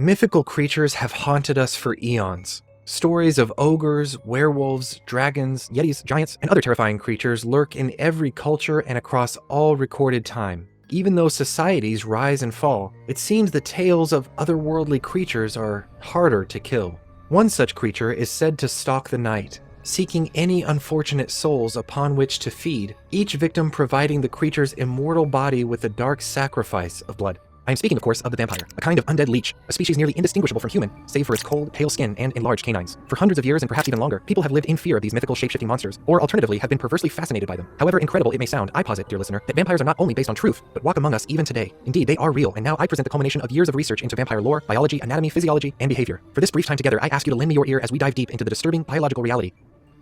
Mythical creatures have haunted us for eons. Stories of ogres, werewolves, dragons, yetis, giants, and other terrifying creatures lurk in every culture and across all recorded time. Even though societies rise and fall, it seems the tales of otherworldly creatures are harder to kill. One such creature is said to stalk the night, seeking any unfortunate souls upon which to feed, each victim providing the creature's immortal body with a dark sacrifice of blood. I am speaking, of course, of the vampire, a kind of undead leech, a species nearly indistinguishable from human, save for its cold, pale skin and enlarged canines. For hundreds of years and perhaps even longer, people have lived in fear of these mythical shape-shifting monsters, or alternatively have been perversely fascinated by them. However incredible it may sound, I posit, dear listener, that vampires are not only based on truth, but walk among us even today. Indeed, they are real, and now I present the culmination of years of research into vampire lore, biology, anatomy, physiology, and behavior. For this brief time together, I ask you to lend me your ear as we dive deep into the disturbing biological reality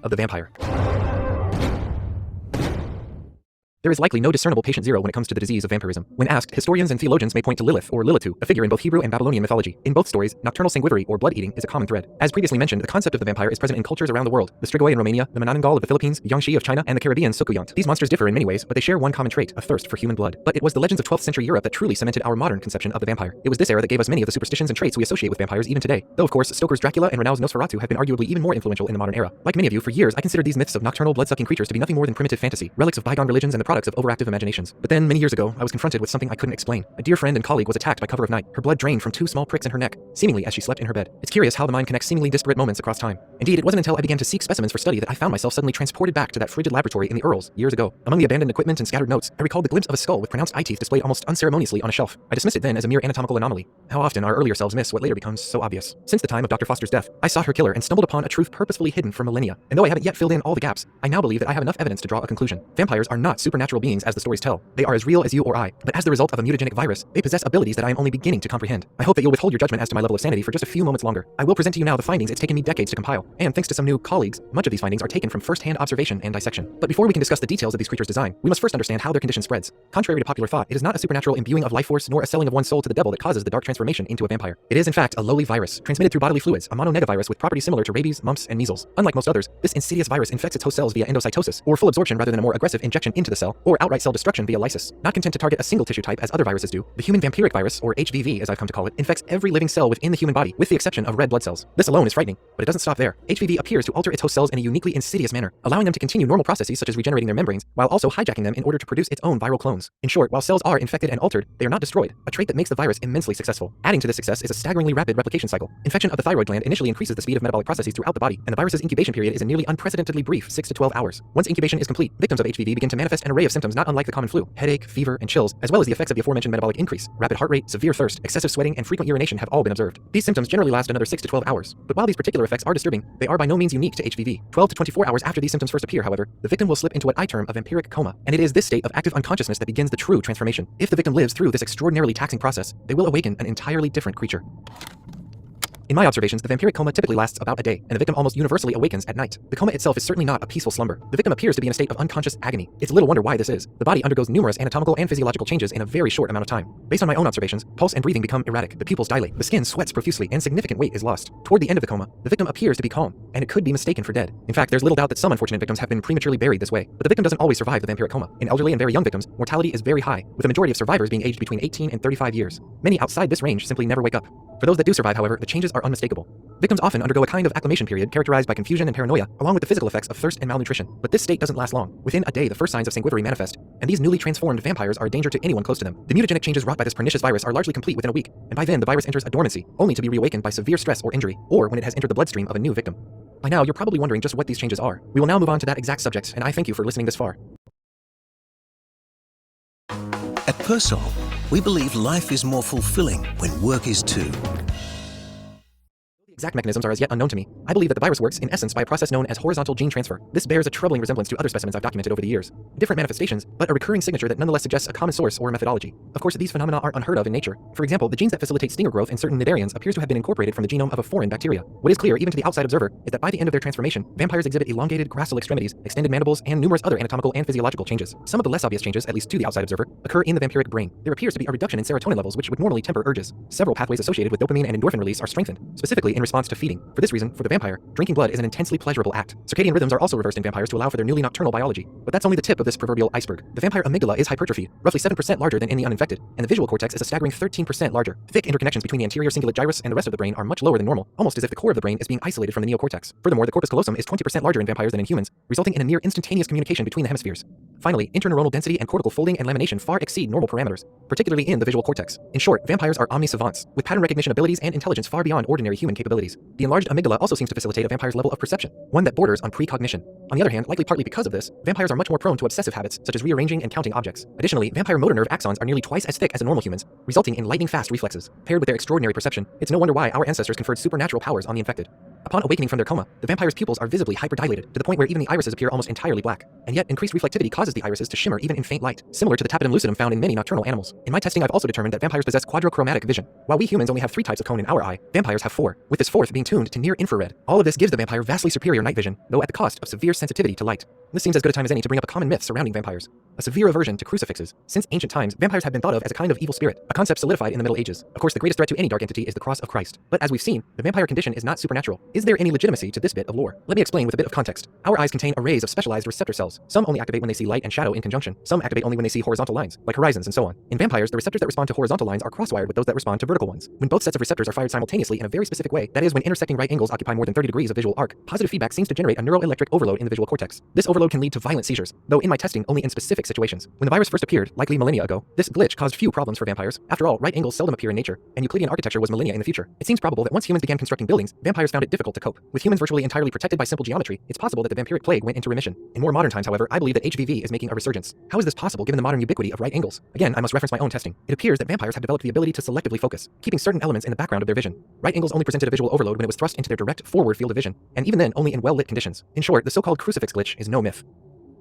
of the vampire. There is likely no discernible patient zero when it comes to the disease of vampirism. When asked, historians and theologians may point to Lilith or Lilitu, a figure in both Hebrew and Babylonian mythology. In both stories, nocturnal sanguivore or blood-eating is a common thread. As previously mentioned, the concept of the vampire is present in cultures around the world. The Strigoi in Romania, the Manananggal of the Philippines, the Yangshi of China, and the Caribbean Sukuyant. These monsters differ in many ways, but they share one common trait, a thirst for human blood. But it was the legends of 12th century Europe that truly cemented our modern conception of the vampire. It was this era that gave us many of the superstitions and traits we associate with vampires even today. Though of course, Stoker's Dracula and Renault's Nosferatu have been arguably even more influential in the modern era. Like many of you, for years I considered these myths of nocturnal blood-sucking creatures to be nothing more than primitive fantasy, relics of bygone religions and the products of overactive imaginations. But then, many years ago, I was confronted with something I couldn't explain. A dear friend and colleague was attacked by cover of night, her blood drained from 2 small pricks in her neck, seemingly as she slept in her bed. It's curious how the mind connects seemingly disparate moments across time. Indeed, it wasn't until I began to seek specimens for study that I found myself suddenly transported back to that frigid laboratory in the Urals years ago. Among the abandoned equipment and scattered notes, I recalled the glimpse of a skull with pronounced eye teeth displayed almost unceremoniously on a shelf. I dismissed it then as a mere anatomical anomaly. How often our earlier selves miss what later becomes so obvious. Since the time of Dr. Foster's death, I sought her killer and stumbled upon a truth purposefully hidden for millennia. And though I haven't yet filled in all the gaps, I now believe that I have enough evidence to draw a conclusion. Vampires are not supernatural beings as the stories tell. They are as real as you or I, but as the result of a mutagenic virus, they possess abilities that I am only beginning to comprehend. I hope that you'll withhold your judgment as to my level of sanity for just a few moments longer. I will present to you now the findings it's taken me decades to compile, and thanks to some new colleagues, much of these findings are taken from first-hand observation and dissection. But before we can discuss the details of these creatures' design, we must first understand how their condition spreads. Contrary to popular thought, it is not a supernatural imbuing of life force nor a selling of one's soul to the devil that causes the dark transformation into a vampire. It is in fact a lowly virus, transmitted through bodily fluids, a mononegavirus with properties similar to rabies, mumps, and measles. Unlike most others, this insidious virus infects its host cells via endocytosis, or full absorption rather than a more aggressive injection into the cell, or outright cell destruction via lysis. Not content to target a single tissue type as other viruses do, the human vampiric virus, or HVV as I've come to call it, infects every living cell within the human body, with the exception of red blood cells. This alone is frightening, but it doesn't stop there. HVV appears to alter its host cells in a uniquely insidious manner, allowing them to continue normal processes such as regenerating their membranes, while also hijacking them in order to produce its own viral clones. In short, while cells are infected and altered, they are not destroyed, a trait that makes the virus immensely successful. Adding to this success is a staggeringly rapid replication cycle. Infection of the thyroid gland initially increases the speed of metabolic processes throughout the body, and the virus's incubation period is a nearly unprecedentedly brief 6 to 12 hours. Once incubation is complete, victims of HVV begin to manifest an array of symptoms not unlike the common flu. Headache, fever, and chills, as well as the effects of the aforementioned metabolic increase. Rapid heart rate, severe thirst, excessive sweating, and frequent urination have all been observed. These symptoms generally last another 6 to 12 hours. But while these particular effects are disturbing, they are by no means unique to HVV. 12 to 24 hours after these symptoms first appear, however, the victim will slip into what I term a vampiric coma, and it is this state of active unconsciousness that begins the true transformation. If the victim lives through this extraordinarily taxing process, they will awaken an entirely different creature. In my observations, the vampiric coma typically lasts about a day, and the victim almost universally awakens at night. The coma itself is certainly not a peaceful slumber. The victim appears to be in a state of unconscious agony. It's little wonder why this is. The body undergoes numerous anatomical and physiological changes in a very short amount of time. Based on my own observations, pulse and breathing become erratic, the pupils dilate, the skin sweats profusely, and significant weight is lost. Toward the end of the coma, the victim appears to be calm, and it could be mistaken for dead. In fact, there's little doubt that some unfortunate victims have been prematurely buried this way, but the victim doesn't always survive the vampiric coma. In elderly and very young victims, mortality is very high, with the majority of survivors being aged between 18 and 35 years. Many outside this range simply never wake up. For those that do survive, however, the changes are unmistakable. Victims often undergo a kind of acclimation period characterized by confusion and paranoia, along with the physical effects of thirst and malnutrition. But this state doesn't last long. Within a day, the first signs of sanguivore manifest, and these newly transformed vampires are a danger to anyone close to them. The mutagenic changes wrought by this pernicious virus are largely complete within a week, and by then the virus enters a dormancy, only to be reawakened by severe stress or injury, or when it has entered the bloodstream of a new victim. By now, you're probably wondering just what these changes are. We will now move on to that exact subject, and I thank you for listening this far. At Persol, we believe life is more fulfilling when work is too. Exact mechanisms are as yet unknown to me. I believe that the virus works, in essence, by a process known as horizontal gene transfer. This bears a troubling resemblance to other specimens I've documented over the years. Different manifestations, but a recurring signature that nonetheless suggests a common source or methodology. Of course, these phenomena aren't unheard of in nature. For example, the genes that facilitate stinger growth in certain cnidarians appears to have been incorporated from the genome of a foreign bacteria. What is clear, even to the outside observer, is that by the end of their transformation, vampires exhibit elongated gracile extremities, extended mandibles, and numerous other anatomical and physiological changes. Some of the less obvious changes, at least to the outside observer, occur in the vampiric brain. There appears to be a reduction in serotonin levels which would normally temper urges. Several pathways associated with dopamine and endorphin release are strengthened, specifically in response to feeding. For this reason, for the vampire, drinking blood is an intensely pleasurable act. Circadian rhythms are also reversed in vampires to allow for their newly nocturnal biology. But that's only the tip of this proverbial iceberg. The vampire amygdala is hypertrophied, roughly 7% larger than in the uninfected, and the visual cortex is a staggering 13% larger. Thick interconnections between the anterior cingulate gyrus and the rest of the brain are much lower than normal, almost as if the core of the brain is being isolated from the neocortex. Furthermore, the corpus callosum is 20% larger in vampires than in humans, resulting in a near instantaneous communication between the hemispheres. Finally, interneuronal density and cortical folding and lamination far exceed normal parameters, particularly in the visual cortex. In short, vampires are omnisavants, with pattern recognition abilities and intelligence far beyond ordinary human capabilities. The enlarged amygdala also seems to facilitate a vampire's level of perception, one that borders on precognition. On the other hand, likely partly because of this, vampires are much more prone to obsessive habits, such as rearranging and counting objects. Additionally, vampire motor nerve axons are nearly twice as thick as a normal human's, resulting in lightning-fast reflexes. Paired with their extraordinary perception, it's no wonder why our ancestors conferred supernatural powers on the infected. Upon awakening from their coma, the vampire's pupils are visibly hyperdilated, to the point where even the irises appear almost entirely black. And yet, increased reflectivity causes the irises to shimmer even in faint light, similar to the tapetum lucidum found in many nocturnal animals. In my testing, I've also determined that vampires possess quadrochromatic vision. While we humans only have 3 types of cone in our eye, vampires have 4, with this 4th being tuned to near infrared. All of this gives the vampire vastly superior night vision, though at the cost of severe sensitivity to light. This seems as good a time as any to bring up a common myth surrounding vampires: a severe aversion to crucifixes. Since ancient times, vampires have been thought of as a kind of evil spirit, a concept solidified in the Middle Ages. Of course, the greatest threat to any dark entity is the cross of Christ. But as we've seen, the vampire condition is not supernatural. Is there any legitimacy to this bit of lore? Let me explain with a bit of context. Our eyes contain arrays of specialized receptor cells. Some only activate when they see light and shadow in conjunction. Some activate only when they see horizontal lines, like horizons and so on. In vampires, the receptors that respond to horizontal lines are cross-wired with those that respond to vertical ones. When both sets of receptors are fired simultaneously in a very specific way, that is, when intersecting right angles occupy more than 30 degrees of visual arc, positive feedback seems to generate a neuroelectric overload in the visual cortex. This overload can lead to violent seizures, though in my testing only in specific situations. When the virus first appeared, likely millennia ago, this glitch caused few problems for vampires. After all, right angles seldom appear in nature, and Euclidean architecture was millennia in the future. It seems probable that once humans began constructing buildings, vampires found it difficult to cope. With humans virtually entirely protected by simple geometry, it's possible that the vampiric plague went into remission. In more modern times, however, I believe that HVV is making a resurgence. How is this possible given the modern ubiquity of right angles? Again, I must reference my own testing. It appears that vampires have developed the ability to selectively focus, keeping certain elements in the background of their vision. Right angles only presented a visual overload when it was thrust into their direct forward field of vision, and even then only in well-lit conditions. In short, the so-called crucifix glitch is no myth.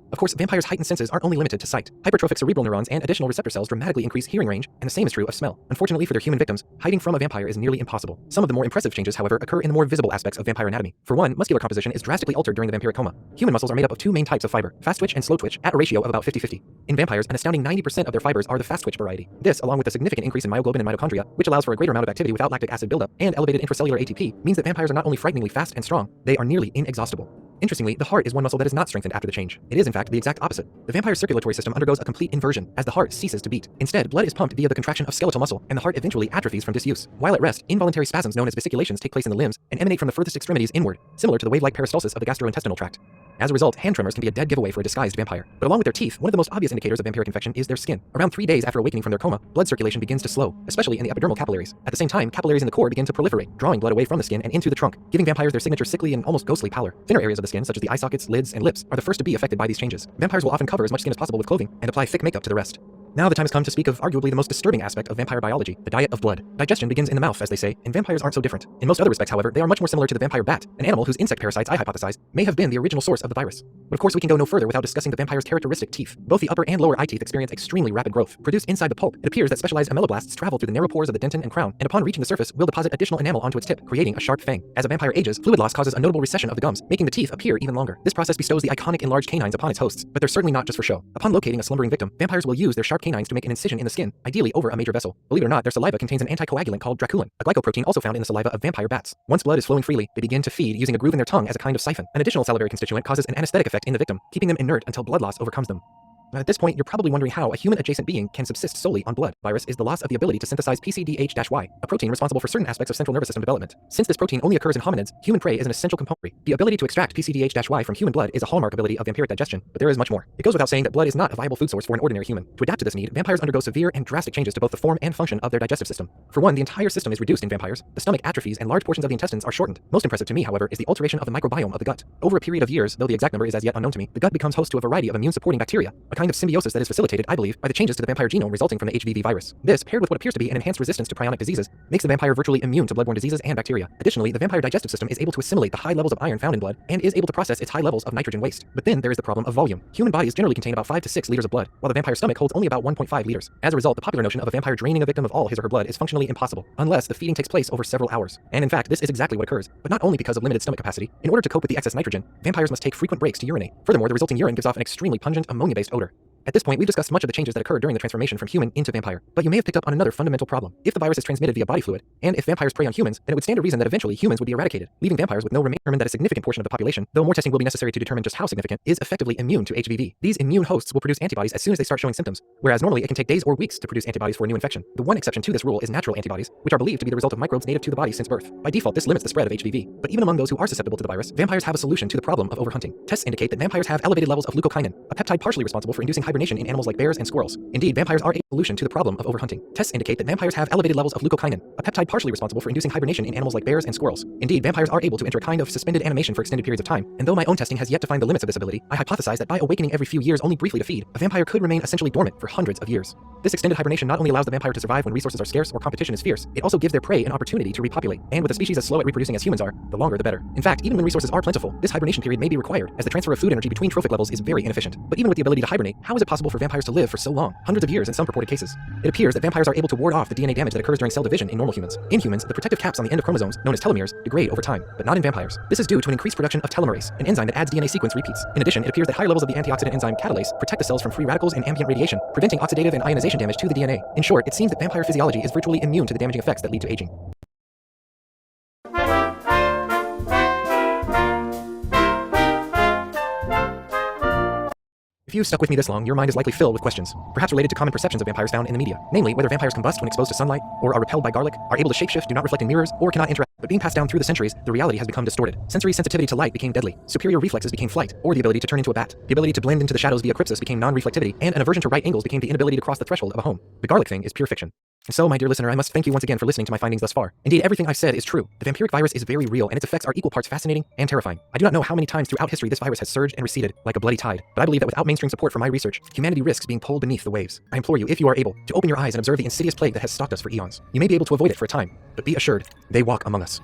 Of course, vampires' heightened senses aren't only limited to sight. Hypertrophic cerebral neurons and additional receptor cells dramatically increase hearing range, and the same is true of smell. Unfortunately for their human victims, hiding from a vampire is nearly impossible. Some of the more impressive changes, however, occur in the more visible aspects of vampire anatomy. For one, muscular composition is drastically altered during the vampiric coma. Human muscles are made up of 2 main types of fiber, fast twitch and slow twitch, at a ratio of about 50-50. In vampires, an astounding 90% of their fibers are the fast twitch variety. This, along with a significant increase in myoglobin and mitochondria, which allows for a greater amount of activity without lactic acid buildup, and elevated intracellular ATP, means that vampires are not only frighteningly fast and strong, they are nearly inexhaustible. Interestingly, the heart is one muscle that is not strengthened after the change. It is, in fact, the exact opposite. The vampire's circulatory system undergoes a complete inversion, as the heart ceases to beat. Instead, blood is pumped via the contraction of skeletal muscle, and the heart eventually atrophies from disuse. While at rest, involuntary spasms known as vesiculations take place in the limbs and emanate from the furthest extremities inward, similar to the wave-like peristalsis of the gastrointestinal tract. As a result, hand tremors can be a dead giveaway for a disguised vampire. But along with their teeth, one of the most obvious indicators of vampiric infection is their skin. Around 3 days after awakening from their coma, blood circulation begins to slow, especially in the epidermal capillaries. At the same time, capillaries in the core begin to proliferate, drawing blood away from the skin and into the trunk, giving vampires their signature sickly and almost ghostly pallor. Thinner areas of the skin, such as the eye sockets, lids, and lips, are the first to be affected by these changes. Vampires will often cover as much skin as possible with clothing and apply thick makeup to the rest. Now the time has come to speak of arguably the most disturbing aspect of vampire biology, the diet of blood. Digestion begins in the mouth, as they say, and vampires aren't so different. In most other respects, however, they are much more similar to the vampire bat, an animal whose insect parasites I hypothesize may have been the original source of the virus. But of course we can go no further without discussing the vampire's characteristic teeth. Both the upper and lower eye teeth experience extremely rapid growth. Produced inside the pulp, it appears that specialized ameloblasts travel through the narrow pores of the dentin and crown, and upon reaching the surface will deposit additional enamel onto its tip, creating a sharp fang. As a vampire ages, fluid loss causes a notable recession of the gums, making the teeth appear even longer. This process bestows the iconic enlarged canines upon its hosts, but they're certainly not just for show. Upon locating a slumbering victim, vampires will use their sharp canines to make an incision in the skin, ideally over a major vessel. Believe it or not, their saliva contains an anticoagulant called draculin, a glycoprotein also found in the saliva of vampire bats. Once blood is flowing freely, they begin to feed using a groove in their tongue as a kind of siphon. An additional salivary constituent causes an anesthetic effect in the victim, keeping them inert until blood loss overcomes them. At this point, you're probably wondering how a human-adjacent being can subsist solely on blood. Virus is the loss of the ability to synthesize PCDH-Y, a protein responsible for certain aspects of central nervous system development. Since this protein only occurs in hominids, human prey is an essential component. The ability to extract PCDH-Y from human blood is a hallmark ability of vampiric digestion, but there is much more. It goes without saying that blood is not a viable food source for an ordinary human. To adapt to this need, vampires undergo severe and drastic changes to both the form and function of their digestive system. For one, the entire system is reduced in vampires, the stomach atrophies, and large portions of the intestines are shortened. Most impressive to me, however, is the alteration of the microbiome of the gut. Over a period of years, though the exact number is as yet unknown to me, the gut becomes host to a variety of immune-supporting bacteria, a kind of symbiosis that is facilitated, I believe, by the changes to the vampire genome resulting from the HVV virus. This, paired with what appears to be an enhanced resistance to prionic diseases, makes the vampire virtually immune to bloodborne diseases and bacteria. Additionally, the vampire digestive system is able to assimilate the high levels of iron found in blood and is able to process its high levels of nitrogen waste. But then there is the problem of volume. Human bodies generally contain about 5 to 6 liters of blood, while the vampire stomach holds only about 1.5 liters. As a result, the popular notion of a vampire draining a victim of all his or her blood is functionally impossible, unless the feeding takes place over several hours. And in fact, this is exactly what occurs, but not only because of limited stomach capacity. In order to cope with the excess nitrogen, vampires must take frequent breaks to urinate. Furthermore, the resulting urine gives off an extremely pungent ammonia-based odor. At this point, we've discussed much of the changes that occurred during the transformation from human into vampire, but you may have picked up on another fundamental problem. If the virus is transmitted via body fluid, and if vampires prey on humans, then it would stand to reason that eventually humans would be eradicated, leaving vampires with no remaining. Determined that a significant portion of the population, though more testing will be necessary to determine just how significant, is effectively immune to HVV. These immune hosts will produce antibodies as soon as they start showing symptoms, whereas normally it can take days or weeks to produce antibodies for a new infection. The one exception to this rule is natural antibodies, which are believed to be the result of microbes native to the body since birth. By default, this limits the spread of HVV, but even among those who are susceptible to the virus, vampires have a solution to the problem of overhunting. Tests indicate that vampires have elevated levels of leukocynin, a peptide partially responsible for inducing hibernation in animals like bears and squirrels. Indeed, vampires are a solution to the problem of overhunting. Tests indicate that vampires have elevated levels of leukocynin, a peptide partially responsible for inducing hibernation in animals like bears and squirrels. Indeed, vampires are able to enter a kind of suspended animation for extended periods of time, and though my own testing has yet to find the limits of this ability, I hypothesize that by awakening every few years only briefly to feed, a vampire could remain essentially dormant for hundreds of years. This extended hibernation not only allows the vampire to survive when resources are scarce or competition is fierce, it also gives their prey an opportunity to repopulate, and with a species as slow at reproducing as humans are, the longer the better. In fact, even when resources are plentiful, this hibernation period may be required, as the transfer of food energy between trophic levels is very inefficient. But even with the ability to hibernate, how is it possible for vampires to live for so long, hundreds of years in some purported cases? It appears that vampires are able to ward off the DNA damage that occurs during cell division in normal humans. In humans, the protective caps on the end of chromosomes, known as telomeres, degrade over time, but not in vampires. This is due to an increased production of telomerase, an enzyme that adds DNA sequence repeats. In addition, it appears that higher levels of the antioxidant enzyme catalase protect the cells from free radicals and ambient radiation, preventing oxidative and ionization damage to the DNA. In short, it seems that vampire physiology is virtually immune to the damaging effects that lead to aging. If you've stuck with me this long, your mind is likely filled with questions, perhaps related to common perceptions of vampires found in the media, namely whether vampires combust when exposed to sunlight, or are repelled by garlic, are able to shapeshift, do not reflect in mirrors, or cannot interact. But being passed down through the centuries, the reality has become distorted. Sensory sensitivity to light became deadly, superior reflexes became flight, or the ability to turn into a bat. The ability to blend into the shadows via crypsis became non-reflectivity, and an aversion to right angles became the inability to cross the threshold of a home. The garlic thing is pure fiction. And so, my dear listener, I must thank you once again for listening to my findings thus far. Indeed, everything I've said is true. The vampiric virus is very real, and its effects are equal parts fascinating and terrifying. I do not know how many times throughout history this virus has surged and receded, like a bloody tide, but I believe that without mainstream support for my research, humanity risks being pulled beneath the waves. I implore you, if you are able, to open your eyes and observe the insidious plague that has stalked us for eons. You may be able to avoid it for a time, but be assured, they walk among us.